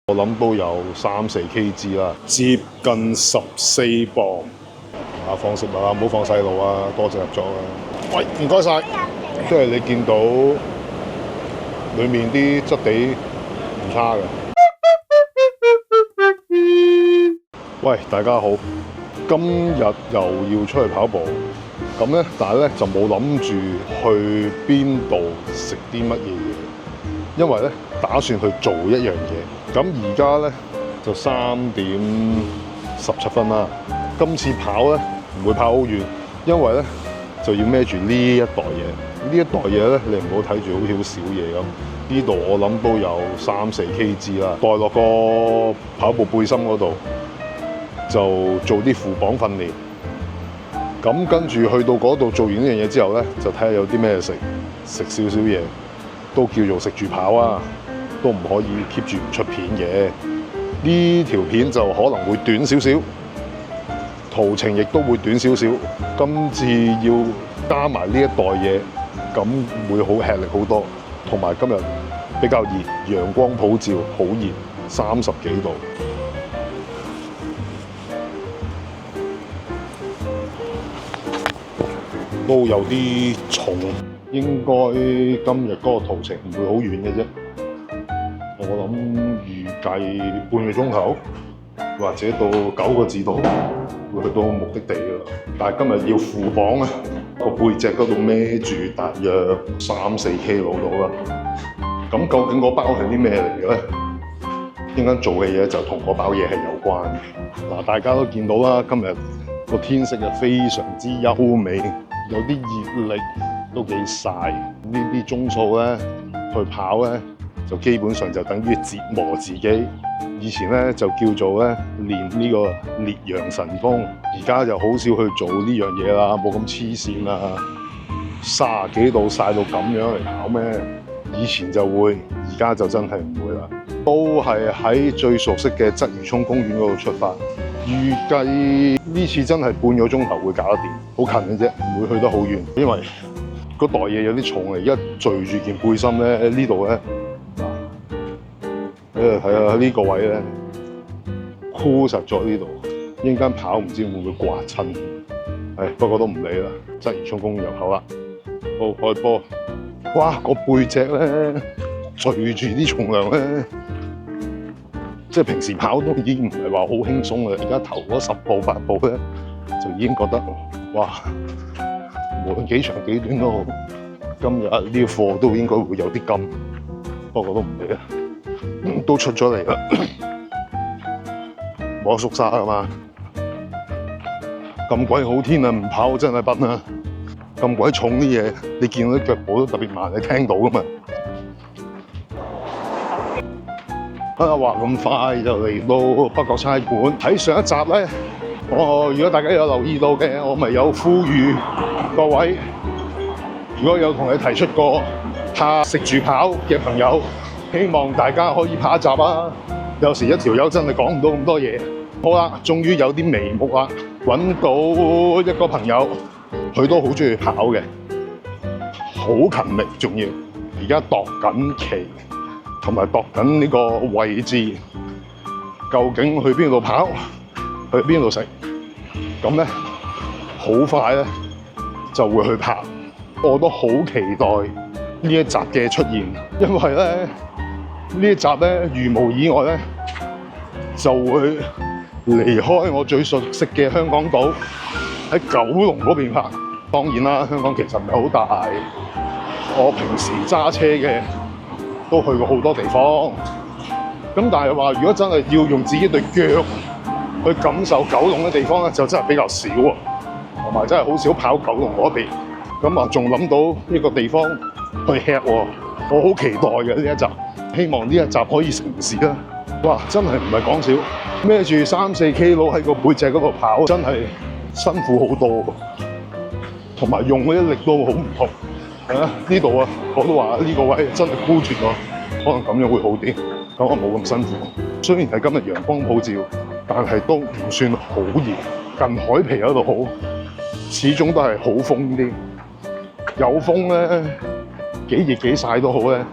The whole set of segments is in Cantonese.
我諗都有3-4kg 啦，接近14磅。放食物啊，唔好放細路啊，多謝合作啊。喂，唔該晒。即係你見到裡面啲質地唔差嘅。喂，大家好，今日又要出去跑步，咁咧，但係咧就冇諗住去邊度食啲乜嘢嘢，因為咧打算去做一樣嘢。咁而家咧就3:17啦。今次跑咧唔會跑好遠，因為咧就要孭住呢一袋嘢。呢一袋嘢咧，你唔好睇住好似好少嘢咁。呢度我諗都有3-4kg啦，袋落個跑步背心嗰度，就做啲負磅訓練。咁跟住去到嗰度做完呢樣嘢之後咧，就睇下有啲咩食，食少少嘢，都叫做食住跑啊，都唔可以 keep 住唔出片嘅。呢條片就可能會短少少。途程亦都會短少少，今次要加埋呢一袋嘢，咁會好吃力好多。同埋今日比較熱，陽光普照，好熱，30幾度。都有啲重，應該今日嗰個途程唔會好遠嘅啫。我諗預計半個鐘頭，或者到9個字度。會去到目的地㗎啦，但係今日要負磅啊！個背脊嗰度孭住大約3-4kg到啦。咁究竟嗰包係啲咩嚟嘅咧？陣間做嘅嘢就同嗰包嘢係有關嘅。嗱，大家都見到啦，今日個天色係非常之優美，有啲熱力，都幾曬。呢啲鐘數咧去跑咧，就基本上就等於折磨自己。以前咧就叫做咧練呢個烈陽神功，而家就好少去做呢樣嘢啦，冇咁黐線啦。30幾度曬到咁樣嚟跑咩？以前就會，而家就真係唔會啦。都係喺最熟悉嘅鰂魚涌公園嗰度出發，預計呢次真係半個鐘頭會搞得掂，好近嘅啫，唔會去得好遠。因為嗰袋嘢有啲重啊，而家墜住件背心咧，呢度咧。睇下呢個位咧，箍實咗呢度，一陣間跑唔知會唔會刮親。不過都唔理啦，鰂魚涌公園入口啦，好開波。哇，個背脊咧墜住啲重量咧，即係平時跑都已經唔係話好輕鬆啦，而家頭嗰10步8步咧，就已經覺得哇，無論幾長幾短都好，今日呢個課都應該會有啲金，不過都唔理啦。都出咗嚟啦，冇得縮沙啊嘛！咁鬼好天啊，唔跑真係笨啊！咁鬼重啲嘢，你見到啲腳步都特別慢，你聽到噶嘛？話咁快就嚟到北角差館。喺上一集咧，如果大家有留意到嘅，我咪有呼籲各位，如果有同你提出過怕食住跑嘅朋友。希望大家可以拍一集啊！有時一條友真係講唔到咁多嘢。好啦，終於有啲眉目啦，揾到一個朋友，佢都好中意跑嘅，好勤力，仲要而家度緊期，同埋度緊呢個位置，究竟去邊度跑，去邊度食？咁咧，好快咧就會去拍。我都好期待呢一集嘅出現，因為咧。呢一集咧，如無意外咧，就會離開我最熟悉嘅香港島，喺九龍嗰邊拍。當然啦，香港其實唔係好大，我平時揸車嘅都去過好多地方。咁但係話，如果真係要用自己對腳去感受九龍嘅地方咧，就真係比較少喎，同埋真係好少跑九龍嗰邊。咁啊，仲諗到呢個地方去吃喎，我好期待嘅呢一集。希望呢一集可以成事啦！哇，真係唔係講笑，孭住3-4kg喺個背脊嗰度跑，真係辛苦好多，同埋用嗰啲力都好唔同。呢度啊，我都話呢個位真係箍住咗，可能咁樣會好啲，咁我冇咁辛苦。雖然係今日陽光普照，但係都唔算好熱，近海皮嗰度好，始終都係好風啲。有風咧，幾熱幾曬都好咧。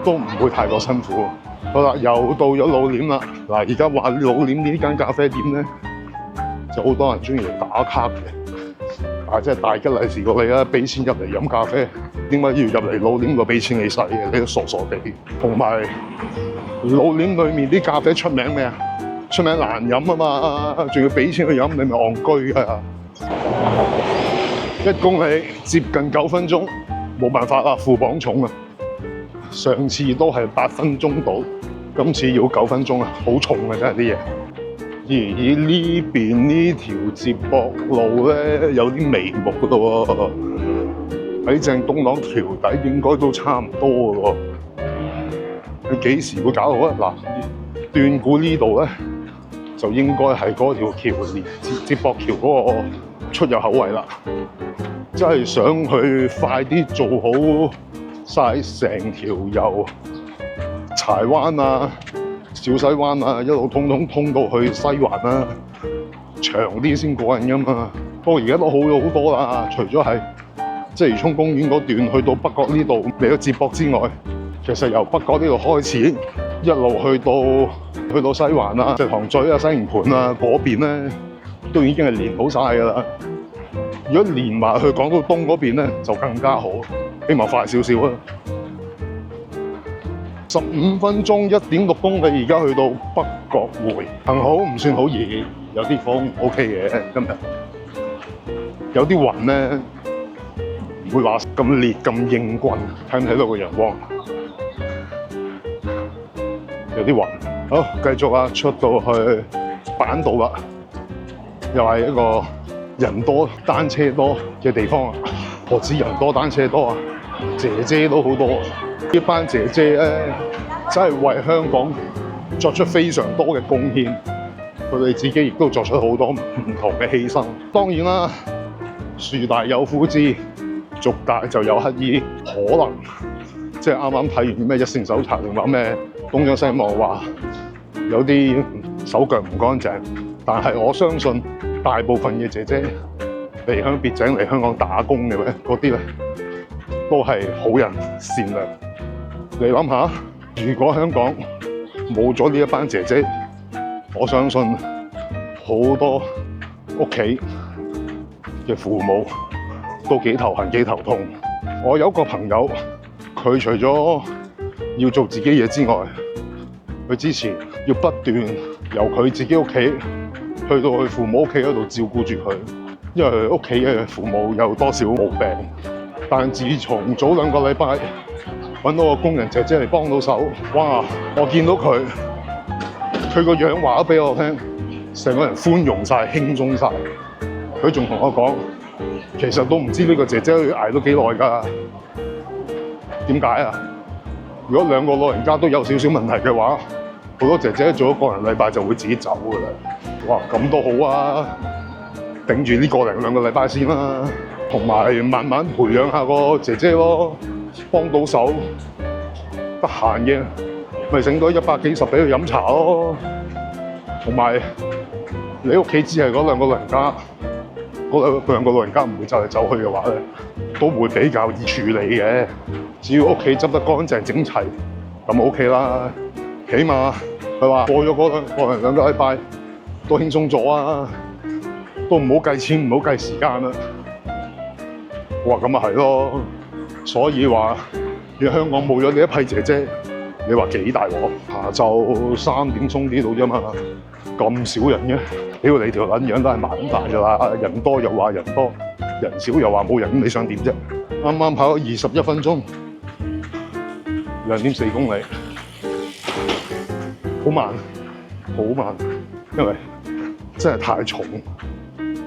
都唔會太過辛苦，好啦，又到咗老臉啦。嗱，而家話老臉呢間咖啡店咧，就好多人中意嚟打卡嘅。即係大吉利是過你啦，俾錢入嚟飲咖啡，點解要入嚟老臉度俾錢你使嘅？你都傻傻地。同埋老臉裏面啲咖啡出名咩啊？出名難飲啊嘛，仲要俾錢去飲，你咪戇居啊！1公里接近9分鐘，冇辦法啦，負磅重啊！上次都係8分鐘到，今次要9分鐘啊，好重啊真係啲嘢。而呢邊呢條接駁路咧有啲眉目噶喎，喺正東朗橋底應該都差唔多噶喎。佢幾時會搞好啊？嗱，斷估呢度咧就應該係嗰條橋連接駁橋嗰個出入口位啦。真係想去快啲做好晒成條由柴灣啊、小西灣啊，一路通到去西環啊，長啲先過癮噶嘛。不過而家都好咗好多啦，除咗係即係鰂公園嗰段去到北角呢度未有接駁之外，其實由北角呢度開始一路去到西環啊、石塘咀啊、西營盤啊嗰邊咧，都已經係連好晒噶啦。如果連埋去港島東嗰邊咧，就更加好，希望快少少啊！15分鐘1.6公里，而家去到北角匯，幸好唔算好熱，有啲風 OK 嘅。今日有啲雲咧，唔會話咁烈咁應棍，睇唔睇到個陽光？有啲雲。好，繼續啊，出到去板道啦，又係一個人多單車多嘅地方啊！何止人多單車多啊，姐姐都好多。呢班姐姐咧，真係為香港作出非常多嘅貢獻，佢哋自己亦都作出好多唔同嘅犧牲。當然啦，樹大有枯枝，族大就有乞兒。可能即係啱啱睇完咩一線搜查定話咩東張西望話有啲手腳唔乾淨，但係我相信大部分嘅姐姐離鄉別井嚟香港打工嘅咧，嗰啲咧都係好人善良。你諗下，如果香港冇咗呢一班姐姐，我相信好多屋企嘅父母都幾頭痕幾頭痛。我有個朋友，佢除咗要做自己嘢之外，佢之前要不斷由佢自己屋企去到佢父母屋企嗰度照顧住佢，因為佢屋企嘅父母有多少毛病。但自從早2個禮拜揾到個工人姐姐嚟幫到手，哇！我見到佢個樣話咗俾我聽，成個人寬容晒、輕鬆晒。佢仲同我講，其實都唔知呢個姐姐要捱到幾耐㗎。點解啊？如果2個老人家都有少少問題嘅話，好多姐姐做咗個人禮拜就會自己走㗎啦。哇！咁都好啊，頂住呢2個禮拜先啦。同埋慢慢培養下個姐姐咯，幫到手，得閒嘅咪整多100幾十俾佢飲茶咯。同埋你屋企只係嗰2個老人家，嗰2個老人家唔會走嚟走去嘅話咧，都會比較易處理嘅。只要屋企執得乾淨整齊，咁 OK 啦。起碼佢話過咗嗰2個禮拜都輕鬆咗啊，都唔好計錢，唔好計時間啦。哇，咁咪係咯，所以話你香港冇咗呢一批姐姐，你話幾大鑊？下晝3點鐘呢度啫嘛，咁少人嘅，屌你條撚樣都係麻咁大㗎啦！人多又話人多，人少又話冇人，咁你想點啫？啱啱跑咗21分鐘，2.4公里，好慢，好慢，因為真係太重。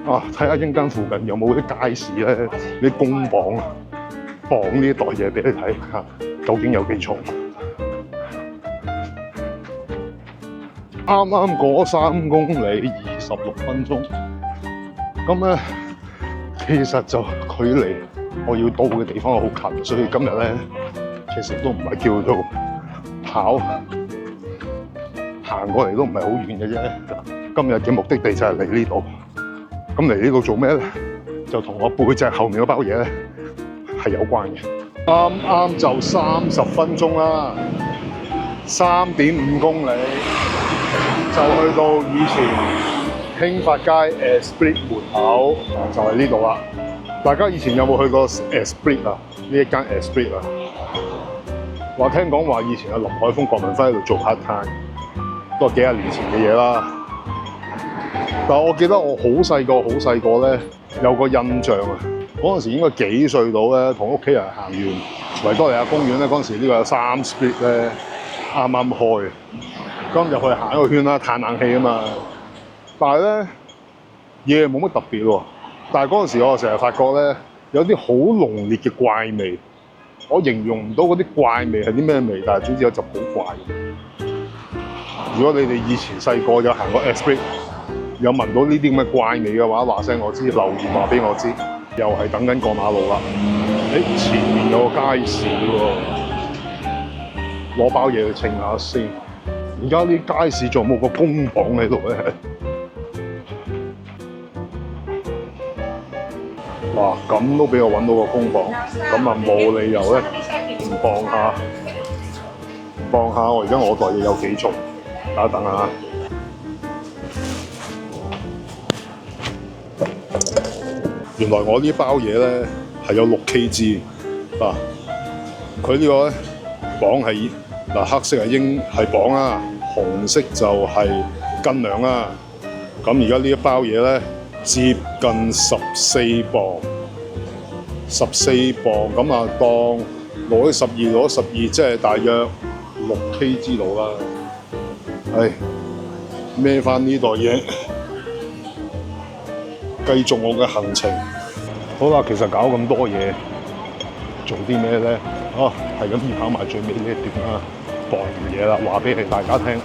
啊！睇下陣間附近有冇啲街市咧，啲公磅磅呢袋嘢俾你睇下，究竟有幾重？啱啱過3公里26分鐘，咁咧其實就距離我要到嘅地方好近，所以今日咧其實都唔係叫做跑，行過嚟都唔係好遠嘅啫。今日嘅目的地就係嚟呢度。咁嚟呢度做咩咧？就同我背脊後面嗰包嘢咧係有關嘅。啱啱就30分鐘啦， 3.5公里就去到以前興發街 Esprit 門口，就係呢度啦。大家以前有冇去過 Esprit 啊？呢一間 Esprit 啊，話聽講話以前阿林海峰、郭文輝喺度做 part time， 都係幾廿年前嘅嘢啦。但係我記得我好細個咧，有個印象啊。嗰陣時應該幾歲到咧，同屋企人行完維多利亞公園咧，嗰陣時呢個有3 Street 咧，啱啱開，咁入去行一個圈啦，嘆冷氣啊嘛。但係咧嘢冇乜特別喎。但係嗰陣時我成日發覺咧，有啲好濃烈嘅怪味，我形容唔到嗰啲怪味係啲咩味，但係總之有陣好怪嘅。如果你哋以前細個有行過 Esprit， 有聞到呢啲咁嘅怪味嘅話，話聲我知，留言話俾我知。又係等緊過馬路啦！前面有個街市喎，攞包嘢去稱下先。而家啲街市仲有冇個工廠喺度咧？哇！咁都俾我揾到個工廠，咁啊冇理由咧唔磅下。我而家我袋嘢有幾重？等一等下。原來我呢包嘢咧係有6 kg 啊！佢呢個咧磅係嗱，黑色係磅啊，紅色就係斤兩啊。咁而家呢一包嘢咧接近14磅，14磅咁啊，當攞啲12，即係大約6 kg 度啦。係孭翻呢袋嘢，繼續我嘅行程。好啦，其實搞咁多嘢，做啲咩咧？係咁要跑埋最尾呢一段啦，磅完嘢啦，話俾大家聽。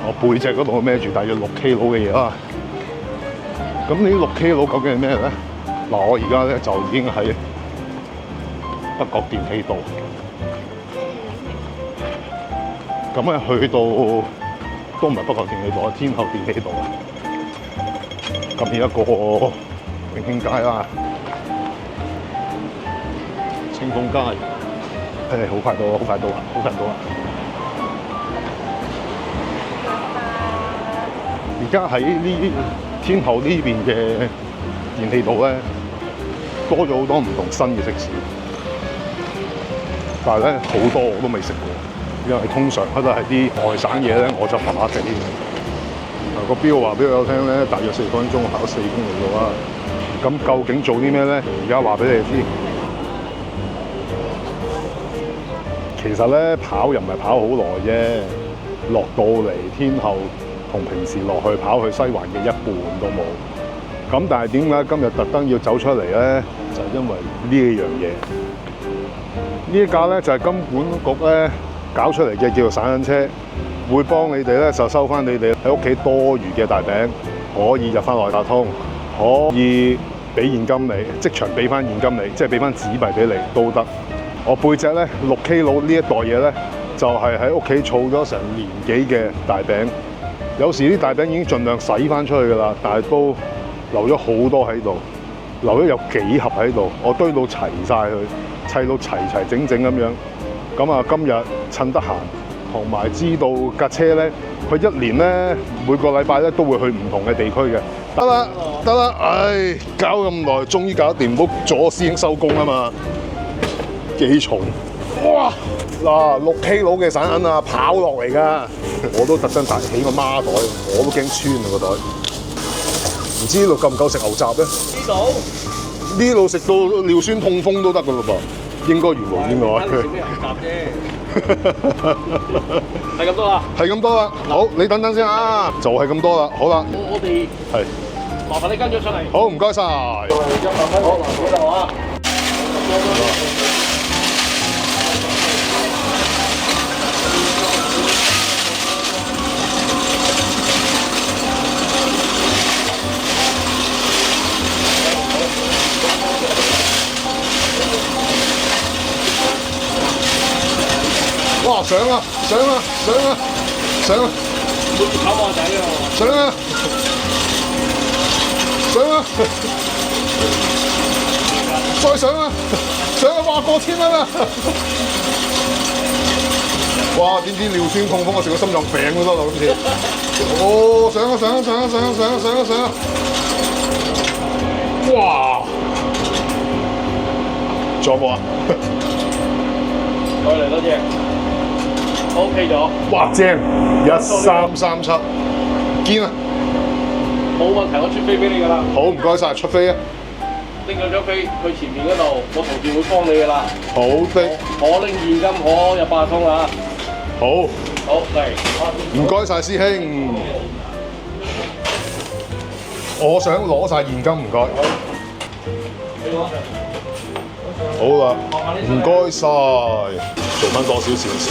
我背脊嗰度孭住大約6 kg 嘅嘢啦。咁呢6 kg 究竟係咩咧？嗱，我而家咧就已經喺北角電氣道。咁咧去到都唔係北角電氣道，天后電氣道啊。咁而一個永興街啦。清風街，好快到啦！而家喺呢天后呢邊嘅電氣道咧，多咗好多唔同新嘅食肆，但係咧好多我都未食過，因為通常都係啲外省嘢咧，我就麻麻地。個標話俾我聽咧，大約4分鐘跑4公里嘅話，咁究竟做啲咩咧？而家話俾你哋知。其實咧跑又唔係跑好耐啫，落到嚟天后同平時落去跑去西環嘅一半都冇。咁但係點解今日特登要走出嚟咧？就係因為呢一樣嘢。呢一架咧就係金管局咧搞出嚟嘅，叫做散銀車，會幫你哋咧就收翻你哋喺屋企多餘嘅大餅，可以入翻內八通，可以俾現金你，即場俾翻現金你，即係俾翻紙幣俾你都得。我背脊咧6 kg呢一袋嘢咧，就係喺屋企儲咗成年幾嘅大餅。有時啲大餅已經盡量洗翻出去㗎啦，但係都留咗好多喺度，留咗有幾盒喺度，我堆到齊晒佢，砌到齊整整咁樣。咁啊，今日趁得閒，同埋知道架車咧，佢1年咧每個禮拜咧都會去唔同嘅地區嘅。得啦，唉，搞咁耐，終於搞掂，唔好阻師兄收工啊嘛！幾重？哇！嗱，6 kg嘅散銀啊，跑落嚟㗎，我都特登帶起個孖袋，我都驚穿啊個袋。唔知呢度夠唔夠食牛雜咧？呢度食到尿酸痛風都得㗎嘞噃，應該如無意外。食咩牛雜啫？係咁多啦。係咁多啦。好，你等等先啊，就係咁多啦。好啦。我哋係麻煩你跟咗出嚟。好，唔該晒。100蚊。好，嗱，呢度啊。哇！上啊！冇跑馬仔喎！上啊！再上啊！哇！過千蚊啊！哇！點知尿酸痛風，我食個心臟病都得啦，好似。哦，上啊！哇！仲有冇啊？再嚟多隻 ，OK 咗。哇！正1337，堅啊！冇問題，我出飛俾你㗎啦。好，唔該晒，出飛啊！拎咗張飛去前面嗰度，我同事會幫你㗎啦。好的。可拎現金，可入八達通啦。好。好嚟，唔該晒師兄。我想攞晒現金，唔該。好啦，唔該晒，做翻多少善事？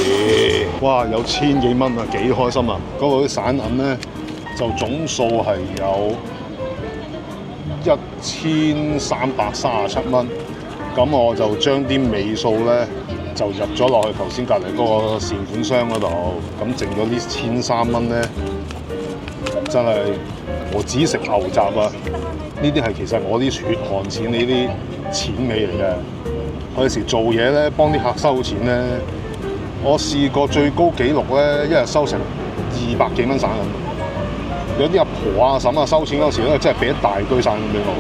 哇，有1000幾蚊啊，幾開心啊！嗰度啲散銀咧，就總數係有1337蚊。咁我就將啲尾數咧就入咗落去頭先隔離嗰個善款箱嗰度。咁剩咗呢1300蚊咧，真係我只食牛雜啊！呢啲係其實我啲血汗錢，呢啲錢尾嚟嘅。我有時做嘢咧，幫啲客收錢咧，我試過最高紀錄咧，一日收成200幾蚊散銀。有啲阿婆啊、嬸啊收錢嗰時咧，真係俾一大堆散銀俾我。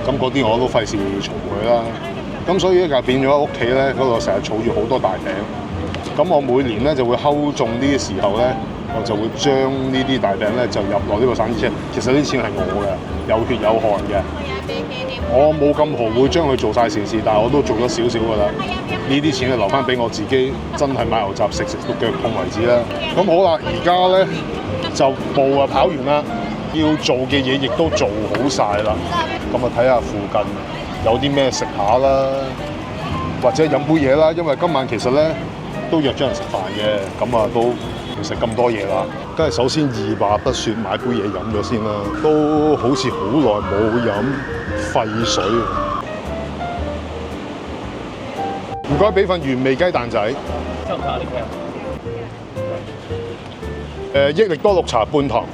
咁嗰啲我都費事嘈佢啦。咁所以咧就變咗屋企咧嗰度成日儲住好多大餅。咁我每年咧就會睺中呢啲時候咧，我就會將呢啲大餅咧就入落呢個散紙車。其實呢啲錢係我嘅，有血有汗嘅。我冇咁豪會將佢做晒善事，但係我都做咗少少㗎啦。呢啲錢就留翻俾我自己，真係買牛雜食到腳痛為止啦。咁好啦，而家咧就步啊跑完啦，要做嘅嘢亦都做好晒啦。咁啊睇下附近有啲咩食下啦，或者飲杯嘢啦。因為今晚其實咧都約咗人食飯嘅，咁啊都唔食咁多嘢啦。梗係首先二話不說買杯嘢飲咗先啦。都好似好耐冇飲沸水。唔該，俾份原味雞蛋仔。抽查呢益力多綠茶半糖。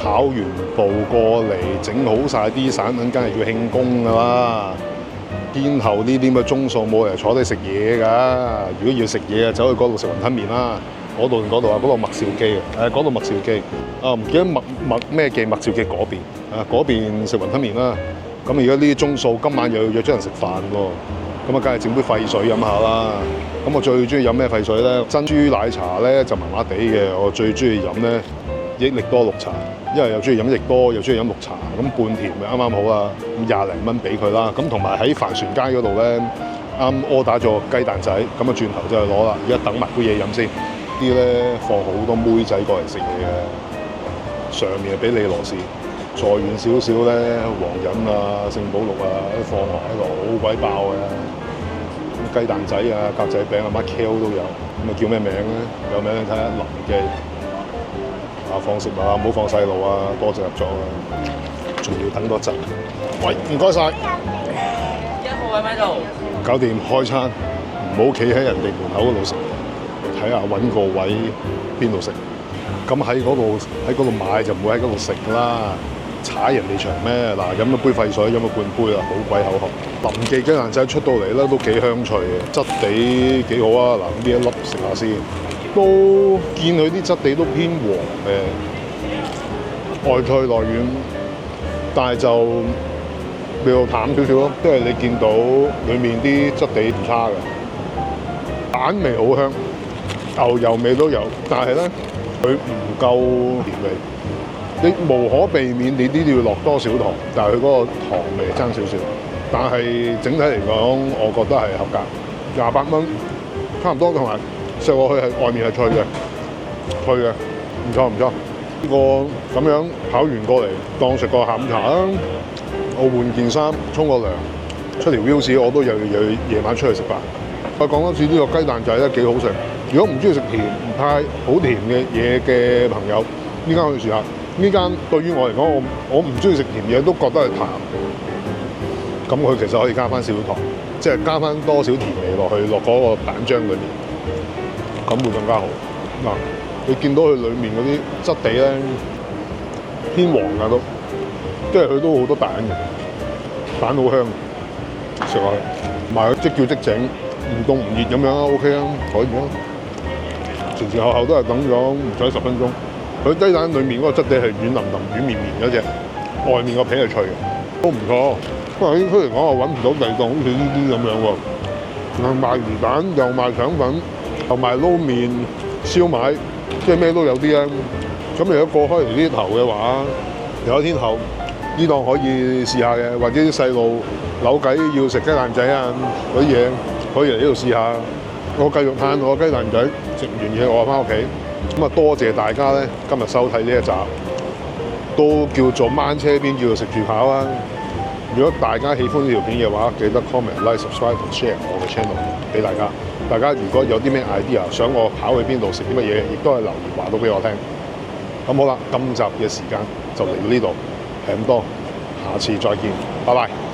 跑完步過嚟，整好晒啲散銀，梗係要慶功㗎啦。天后呢啲咁嘅鐘數冇人坐低食嘢㗎。如果要食嘢啊，走去嗰度食雲吞麵啦。嗰度嗰度啊，嗰度麥兆基啊，嗰度麥兆基啊，唔記得麥咩記麥兆基嗰邊啊，嗰邊食雲吞麵啦。咁而家呢啲鐘數，今晚又要約咗人食飯喎，咁啊，梗係整杯沸水飲下啦。咁我最中意飲咩沸水咧？珍珠奶茶咧就麻麻地嘅，我最中意飲咧益力多綠茶，因為又中意飲益力多，又中意飲綠茶，咁半甜咪啱啱好啦。咁20零蚊俾佢啦。咁同埋喺帆船街嗰度咧，啱order咗雞蛋仔，咁啊轉頭就去攞啦。而家等埋杯嘢飲先。啲咧放好多妹仔過嚟食嘢嘅，上面係俾李羅士，再遠少少咧皇仁啊、聖保祿啊啲放學喺度好鬼爆嘅。咁雞蛋仔啊、格仔餅啊、乜 Q 都有。咁啊叫咩名咧？有名你睇下林記。啊放食物啊，唔好放細路啊，多謝入座啊。仲要等多陣。喂，唔該晒。1號位喺度。搞掂開餐，唔好企喺人哋門口嗰度食。睇下揾個位邊度食，咁喺嗰度買就唔會喺嗰度食啦，踩人哋場咩？嗱，飲咗杯沸水，飲咗半杯啦，好鬼口渴。林記雞蛋仔出到嚟咧都幾香脆嘅，質地幾好啊！嗱，呢一粒食下先，都見佢啲質地都偏黃嘅，外脆內軟，但係就比較淡少少咯，即係你見到裡面啲質地唔差嘅，蛋味好香。牛油味都有，但係咧佢唔夠甜味，你無可避免你呢啲要落多少糖，但係佢嗰個糖味爭少少。但係整體嚟講，我覺得係合格，28蚊差唔多，同埋食落去係外面係脆嘅，唔錯唔錯。呢個咁樣跑完過嚟當食個下午茶啦，我換件衫，沖個涼，出條 view 市我都又夜晚出去食飯。我講多次呢個雞蛋仔咧幾好食。如果唔中意食甜唔太好甜嘅嘢嘅朋友，呢間可以試下。呢間對於我嚟講，我唔中意食甜嘢，都覺得係淡。咁佢其實可以加翻少少糖，即係加翻多少甜味落去落嗰個蛋漿裏面，咁會更加好。嗱，你見到佢裡面嗰啲質地咧偏黃㗎都，即係佢都好多蛋嘅，蛋好香，食落去。同埋佢即叫即整，唔凍唔熱咁樣啊 OK 啊，可以啊。前後後都係等咗唔使10分鐘。佢雞蛋裡面嗰個質地係軟腍腍、軟綿綿嗰隻，外面個皮係脆嘅，都唔錯。不過喺區嚟講，我揾唔到第二檔好似呢啲咁樣喎。又賣魚蛋，又賣腸粉，又賣撈麵、燒賣，即係咩都有啲啊。咁如果過開嚟呢啲頭嘅話，有一天後呢檔可以試下嘅，或者啲細路扭計要食雞蛋仔啊嗰啲嘢，可以嚟呢度試下。我繼續嘆我雞蛋仔，食完嘢我翻屋企。咁啊，多謝大家咧，今日收睇呢一集，都叫做掹車邊叫做食住跑啦。如果大家喜歡呢條片嘅話，記得 comment、like、subscribe 同 share 我嘅 channel 俾大家。大家如果有啲咩 idea， 想我跑去邊度食啲乜嘢，亦都係留言話到俾我聽。咁好啦，今集嘅時間就嚟到呢度，係咁多，下次再見，拜拜。